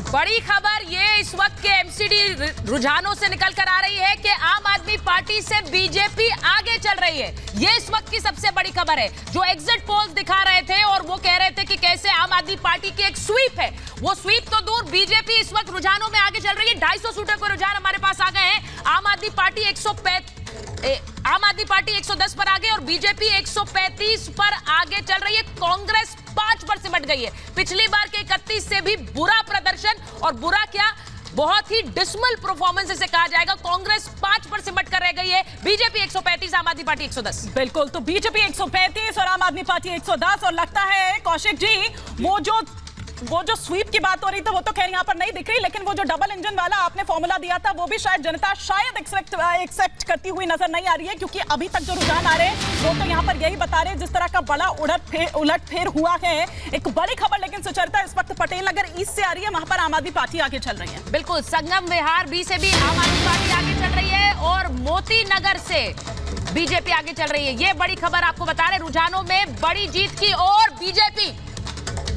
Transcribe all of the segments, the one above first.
बड़ी खबर ये इस वक्त के एमसीडी रुझानों से निकल कर आ रही है कि आम आदमी पार्टी से बीजेपी आगे चल रही है। ये इस वक्त की सबसे बड़ी खबर है। जो एग्जिट पोल्स दिखा रहे थे और वो कह रहे थे कि कैसे आम आदमी पार्टी की एक स्वीप है, वो स्वीप तो दूर, बीजेपी इस वक्त रुझानों में आगे चल रही है। 250 सीटों के रुझान हमारे पास आ गए हैं। आम आदमी पार्टी 110 पर आगे और बीजेपी 135 पर आगे चल रही है। कांग्रेस 5 पर सिमट गई है। पिछली बार के 31 से भी बुरा प्रदर्शन, और बुरा क्या, बहुत ही डिसमल परफॉर्मेंस इसे कहा जाएगा। कांग्रेस 5 पर सिमट कर रह गई है। बीजेपी 135, आम आदमी पार्टी 110। बिल्कुल, तो बीजेपी 135 और आम आदमी पार्टी 110। और लगता है कौशिक जी, वो जो स्वीप की बात हो रही थी वो तो खैर यहाँ पर नहीं दिख रही, लेकिन वो जो डबल इंजन वाला आपने फॉर्मूला दिया था वो भी शायद जनता एक्सेप्ट करती हुई नजर नहीं आ रही है, क्योंकि अभी तक जो रुझान आ रहे हैं वो तो यहाँ पर यही बता रहे हैं जिस तरह का बड़ा उलटफेर हुआ है। एक बड़ी खबर लेकिन सुचरिता, इस वक्त पटेल नगर ईस्ट से आ रही है, वहां पर आम आदमी पार्टी आगे चल रही है। बिल्कुल, संगम विहार बी से भी आम आदमी पार्टी आगे चल रही है और मोती नगर से बीजेपी आगे चल रही है। ये बड़ी खबर आपको बता रहे, रुझानों में बड़ी जीत की ओर बीजेपी,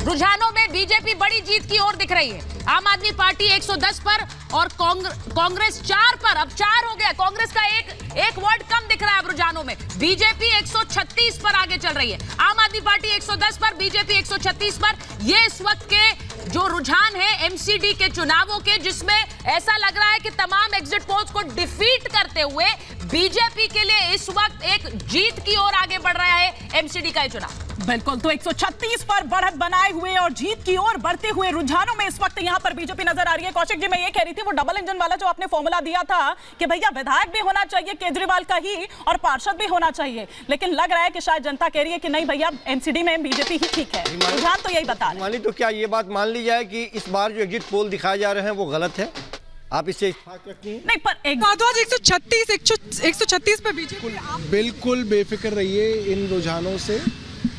रुझानों में बीजेपी बड़ी जीत की ओर दिख रही है। आम आदमी पार्टी 110 पर और कांग्रेस 4 पर, अब 4 हो गया। कांग्रेस का एक वर्ड कम दिख रहा है अब रुझानों में। बीजेपी 136 पर आगे चल रही है। आम आदमी पार्टी 110 पर, बीजेपी 136 पर। ये इस वक्त के जो रुझान है एमसीडी के चुनावों के, जिसमें ऐसा लग रहा है कि तमाम एग्जिट पोल्स को डिफीट करते हुए बीजेपी के लिए इस वक्त एक जीत की ओर आगे बढ़ रहा है एमसीडी का चुनाव। बिल्कुल, तो 136 पर बढ़त बनाए हुए और जीत की ओर बढ़ते हुए रुझानों में इस वक्त यहाँ पर बीजेपी नजर आ रही है। कौशिक जी, मैं ये कह रही थी, वो डबल इंजन वाला जो आपने फॉर्मूला दिया था कि भैया विधायक भी होना चाहिए केजरीवाल का ही और पार्षद भी होना चाहिए, लेकिन लग रहा है कि शायद जनता कह रही है कि नहीं भैया, एमसीडी में बीजेपी ही ठीक है। रुझान तो यही बता रहे हैं। तो क्या ये बात मान ली जाए कि इस बार जो एग्जिट पोल दिखाए जा रहे हैं वो गलत है? आप इससे इत्तेफाक रखती हैं? नहीं, पर भारद्वाज 136 पे बीजेपी। बिल्कुल बेफिक्र रहिए, इन रुझानों से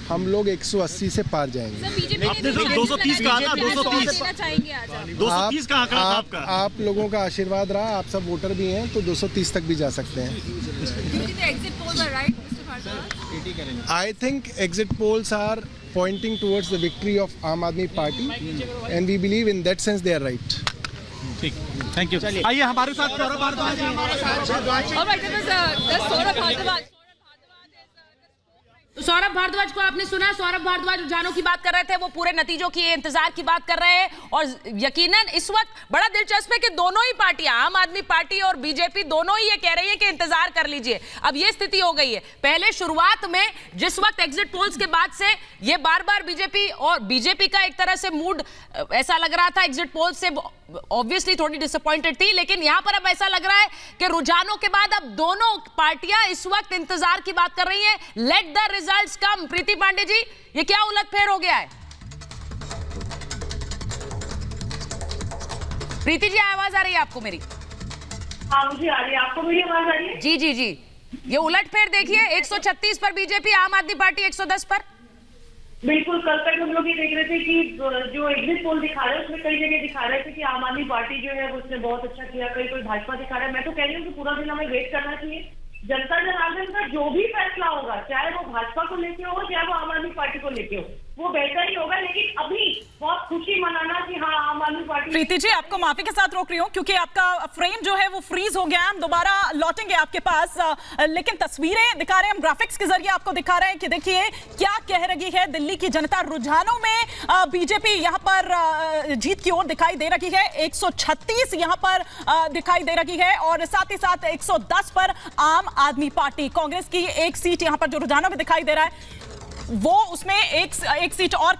हम लोग 180 से पार जाएंगे। आपने 230 कहा था, 230 का आंकड़ा था आपका। आप लोगों का आशीर्वाद रहा, आप सब वोटर भी हैं, तो 230 तक भी जा सकते हैं। I think exit polls are pointing towards the victory of Aam Aadmi Party, and we believe in that sense they are right. ठीक, थैंक यू। आइए हमारे साथ सौरभ भारद्वाज। सौरभ भारद्वाज को आपने सुना। सौरभ भारद्वाज रुझानों की बात कर रहे थे, वो पूरे नतीजों की इंतजार की बात कर रहे हैं और यकीनन इस वक्त बड़ा दिलचस्प है कि दोनों ही पार्टियां, आम आदमी पार्टी और बीजेपी, दोनों ही ये कह रही है कि इंतजार कर लीजिए। अब ये स्थिति हो गई है। पहले शुरुआत में जिस वक्त एग्जिट पोल्स के बाद से ये बार बार बीजेपी का एक तरह से मूड ऐसा लग रहा था, एग्जिट पोल से ऑब्वियसली थोड़ी डिसअपॉइंटेड थी, लेकिन यहां पर अब ऐसा लग रहा है कि रुझानों के बाद अब दोनों पार्टियां इस वक्त इंतजार की बात कर रही हैं। लेट द रिजल्ट्स कम। प्रीति पांडे जी, ये क्या उलटफेर हो गया है? प्रीति जी, आवाज आ रही है आपको मेरी? हाँ, मुझे आ रही है। आपको मेरी आवाज आ रही है? जी जी जी। ये उलटफेर देखिए, 136 पर बीजेपी, आम आदमी पार्टी 110 पर। बिल्कुल, कल तक हम लोग ये देख रहे थे कि जो एग्जिट पोल दिखा रहे हैं उसमें कई जगह दिखा रहे थे कि आम आदमी पार्टी जो है उसने बहुत अच्छा किया, कोई भाजपा दिखा रहा है। मैं तो कह रही हूँ कि पूरा दिन हमें वेट करना चाहिए। जनता जनार्दन का जो भी फैसला होगा, चाहे वो भाजपा को लेके हो, चाहे वो आम आदमी पार्टी को लेके हो, वो बेहतर ही होगा। लेकिन अभी बहुत खुशी मनाना कि हाँ, आम आदमी पार्टी। प्रीति जी, आपको माफी के साथ रोक रही हूँ क्योंकि आपका फ्रेम जो है वो फ्रीज हो गया है। हम दोबारा लौटेंगे आपके पास, लेकिन तस्वीरें दिखा रहे हैं हम, ग्राफिक्स के जरिए आपको दिखा रहे हैं कि देखिए क्या कह रही है दिल्ली की जनता। रुझानों में बीजेपी यहाँ पर जीत की ओर दिखाई दे रही है। 136 यहाँ पर दिखाई दे रही है और साथ ही साथ 110 पर आम आदमी पार्टी। कांग्रेस की एक सीट यहाँ पर जो रुझानों में दिखाई दे रहा है वो उसमें एक सीट और